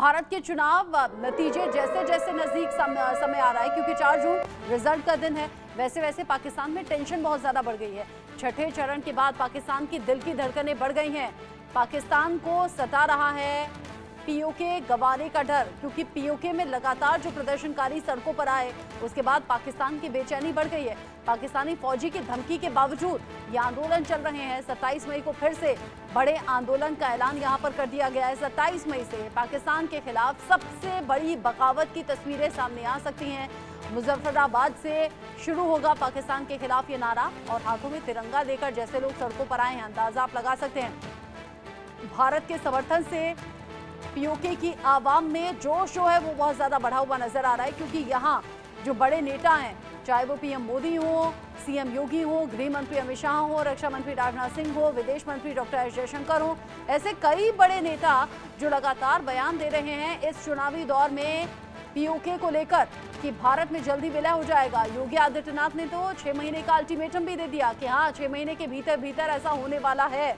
भारत के चुनाव नतीजे जैसे जैसे नजदीक समय आ रहा है, क्योंकि 4 जून रिजल्ट का दिन है, वैसे वैसे पाकिस्तान में टेंशन बहुत ज्यादा बढ़ गई है। छठे चरण के बाद पाकिस्तान की दिल की धड़कनें बढ़ गई हैं। पाकिस्तान को सता रहा है पीओके गंवाने का डर, क्योंकि पीओके में लगातार जो प्रदर्शनकारी सड़कों पर आए, उसके बाद पाकिस्तान की बेचैनी बढ़ गई है। पाकिस्तानी फौजी की धमकी के बावजूद ये आंदोलन चल रहे हैं। 27 मई को फिर से बड़े आंदोलन का ऐलान यहां पर कर दिया गया है। 27 मई से पाकिस्तान के खिलाफ सबसे बड़ी बगावत की तस्वीरें सामने आ सकती हैं। मुजफ्फराबाद से शुरू होगा पाकिस्तान के खिलाफ ये नारा, और हाथों में तिरंगा लेकर जैसे लोग सड़कों पर आए हैं, अंदाजा आप लगा सकते हैं। भारत के समर्थन से पीओके की आवाम में जोश जो है वो बहुत ज्यादा बढ़ा हुआ नजर आ रहा है, क्योंकि यहाँ जो बड़े नेता हैं, चाहे वो पीएम मोदी हो, सीएम योगी हो, गृह मंत्री अमित शाह हो, रक्षा मंत्री राजनाथ सिंह हो, विदेश मंत्री डॉक्टर एस जयशंकर हो, ऐसे कई बड़े नेता जो लगातार बयान दे रहे हैं इस चुनावी दौर में पीओके को लेकर कि भारत में जल्दी विलय हो जाएगा। योगी आदित्यनाथ ने तो 6 महीने का अल्टीमेटम भी दे दिया कि हाँ, 6 महीने के भीतर भीतर ऐसा होने वाला है।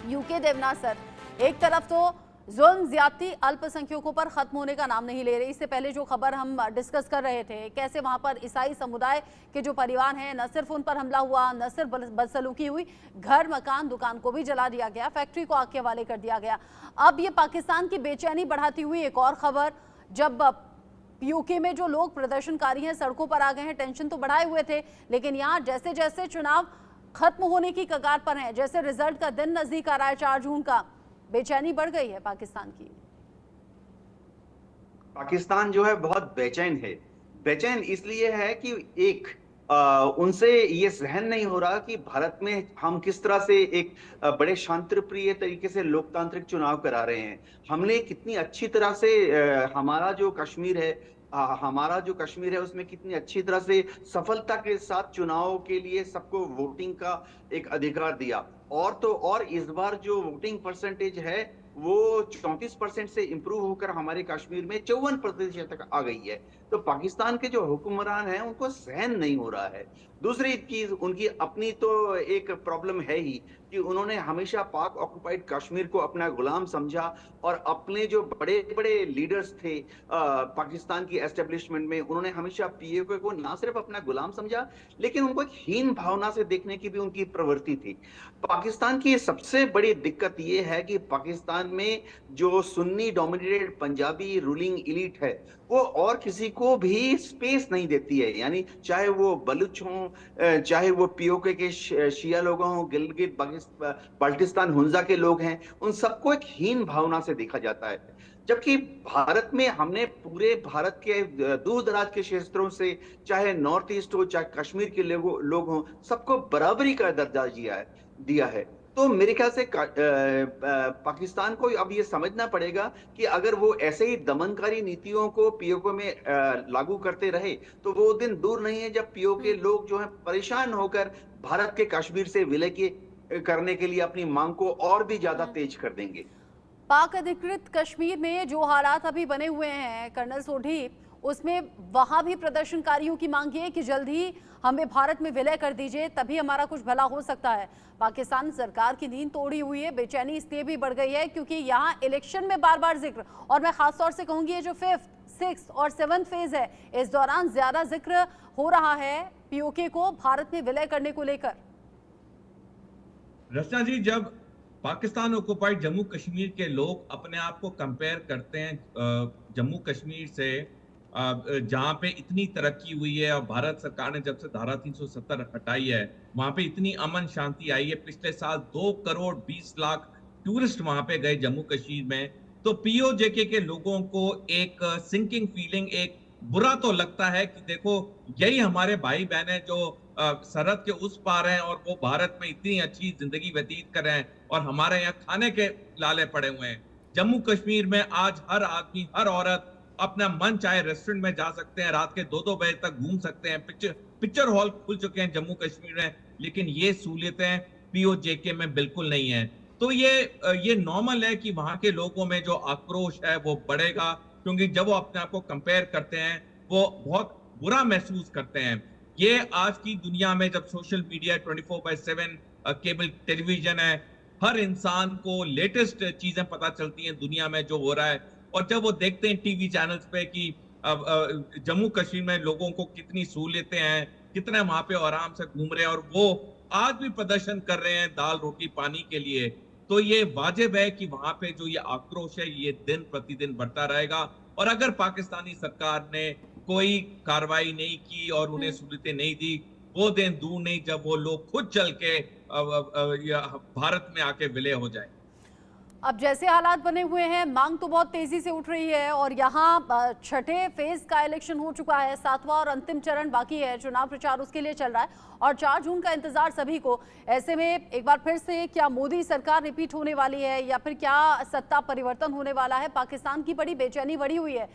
यूके देवनाथ सर, एक तरफ तो जुल्म ज्यादती अल्पसंख्यकों पर खत्म होने का नाम नहीं ले रही। इससे पहले जो खबर हम डिस्कस कर रहे थे, कैसे वहां पर ईसाई समुदाय के जो परिवार हैं, न सिर्फ उन पर हमला हुआ, न सिर्फ बदसलूकी हुई, घर मकान दुकान को भी जला दिया गया, फैक्ट्री को आग के हवाले कर दिया गया। अब ये पाकिस्तान की बेचैनी बढ़ाती हुई एक और खबर, जब पीओके में जो लोग प्रदर्शनकारी हैं सड़कों पर आ गए हैं, टेंशन तो बढ़ाए हुए थे, लेकिन यहाँ जैसे जैसे चुनाव खत्म होने की कगार पर हैं, जैसे रिजल्ट का दिन नजदीक आ रहा है 4 जून का, बेचैनी बढ़ गई है पाकिस्तान की। पाकिस्तान जो है बहुत बेचैन है। बेचैन इसलिए है कि एक उनसे ये सहन नहीं हो रहा कि भारत में हम किस तरह से एक बड़े शांतिप्रिय तरीके से लोकतांत्रिक चुनाव करा रहे हैं। हमने कितनी अच्छी तरह से हमारा जो कश्मीर है उसमें कितनी अच्छी तरह से सफलता के साथ चुनाव के लिए सबको वोटिंग का एक अधिकार दिया। और इस बार जो वोटिंग परसेंटेज है वो 34% से इंप्रूव होकर हमारे कश्मीर में 54% तक आ गई है। तो पाकिस्तान के जो हुक्मरान हैं उनको सहन नहीं हो रहा है। दूसरी चीज, उनकी अपनी तो एक प्रॉब्लम है ही कि उन्होंने हमेशा पाक ऑक्युपाइड कश्मीर को अपना गुलाम समझा, और अपने जो बड़े बड़े लीडर्स थे पाकिस्तान की एस्टेब्लिशमेंट में, उन्होंने हमेशा पीओके को ना सिर्फ अपना गुलाम समझा, लेकिन उनको एक हीन भावना से देखने की भी उनकी प्रवृत्ति थी। पाकिस्तान की सबसे बड़ी दिक्कत ये है कि पाकिस्तान में जो Sunni dominated Punjabi ruling elite है वो और किसी को भी स्पेस नहीं देती है। यानी चाहे वो बलूच हों, चाहे वो पीओके के शिया लोग हों, गिलगित बाल्टिस्तान हुंजा के लोग हैं, उन सबको एक हीन भावना से देखा जाता है। जबकि भारत में हमने पूरे भारत के दूर दराज के क्षेत्रों से, चाहे नॉर्थ ईस्ट हो, चाहे कश्मीर के लोग हों, सबको बराबरी का दर्जा दिया है। तो मेरे ख्याल से पाकिस्तान को अब ये समझना पड़ेगा कि अगर वो ऐसे ही दमनकारी नीतियों को पीओके में लागू करते रहे तो वो दिन दूर नहीं है जब पीओके लोग जो है परेशान होकर भारत के कश्मीर से विलय करने के लिए अपनी मांग को और भी ज्यादा तेज कर देंगे। पाक अधिकृत कश्मीर में जो हालात अभी बने हुए हैं कर्नल सोढी, उसमें वहां भी प्रदर्शनकारियों की मांग है कि जल्द ही हमें भारत में विलय कर दीजिए, तभी हमारा कुछ भला हो सकता है। पाकिस्तान सरकार की नींद तोड़ी हुई है, बेचैनी इसलिए भी बढ़ गई है क्योंकि यहाँ इलेक्शन में बार बार जिक्र, और मैं खासतौर से कहूंगी ये जो 5th, 6th और 7th फेज है, इस दौरान ज्यादा जिक्र हो रहा है पीओके को भारत में विलय करने को लेकर। रचना जी, जब पाकिस्तान ऑक्युपाइड जम्मू कश्मीर के लोग अपने आप को कंपेयर करते हैं जम्मू कश्मीर से, जहां पे इतनी तरक्की हुई है, और भारत सरकार ने जब से धारा 370 हटाई है वहां पे इतनी अमन शांति आई है। पिछले साल 2 करोड़ 20 लाख टूरिस्ट वहां पे गए जम्मू कश्मीर में। तो पीओजेके के लोगों को एक सिंकिंग फीलिंग, एक बुरा तो लगता है कि देखो यही हमारे भाई बहन है जो सरहद के उस पार हैं, और वो भारत में इतनी अच्छी जिंदगी व्यतीत कर रहे हैं, और हमारे यहाँ खाने के लाले पड़े हुए हैं। जम्मू कश्मीर में आज हर आदमी, हर औरत अपना मन चाहे रेस्टोरेंट में जा सकते हैं, रात के 2-2 बजे तक घूम सकते हैं, पिक्चर हॉल खुल चुके हैं जम्मू कश्मीर में, लेकिन ये सहूलियतें पीओजेके में बिल्कुल नहीं है। तो ये नॉर्मल है कि वहां के लोगों में जो आक्रोश है वो बढ़ेगा, क्योंकि जब वो अपने आप को कंपेयर करते हैं वो बहुत बुरा महसूस करते हैं। ये आज की दुनिया में जब सोशल मीडिया 24/7 केबल टेलीविजन है, हर इंसान को लेटेस्ट चीजें पता चलती हैं दुनिया में जो हो रहा है, और जब वो देखते हैं टीवी चैनल्स पे कि जम्मू कश्मीर में लोगों को कितनी सहूलियतें हैं, कितने वहां पे आराम से घूम रहे हैं और वो आज भी प्रदर्शन कर रहे हैं दाल रोटी पानी के लिए, तो ये वाजिब है कि वहां पे जो ये आक्रोश है ये दिन प्रतिदिन बढ़ता रहेगा। और अगर पाकिस्तानी सरकार ने कोई कार्रवाई नहीं की और उन्हें सहूलियतें नहीं दी, वो दिन दूर नहीं जब वो लोग खुद चल के भारत में आके विलय हो जाए। अब जैसे हालात बने हुए हैं, मांग तो बहुत तेजी से उठ रही है और यहाँ छठे फेज का इलेक्शन हो चुका है, 7वां और अंतिम चरण बाकी है, चुनाव प्रचार उसके लिए चल रहा है और 4 जून का इंतजार सभी को। ऐसे में एक बार फिर से क्या मोदी सरकार रिपीट होने वाली है या फिर क्या सत्ता परिवर्तन होने वाला है? पाकिस्तान की बड़ी बेचैनी बढ़ी हुई है।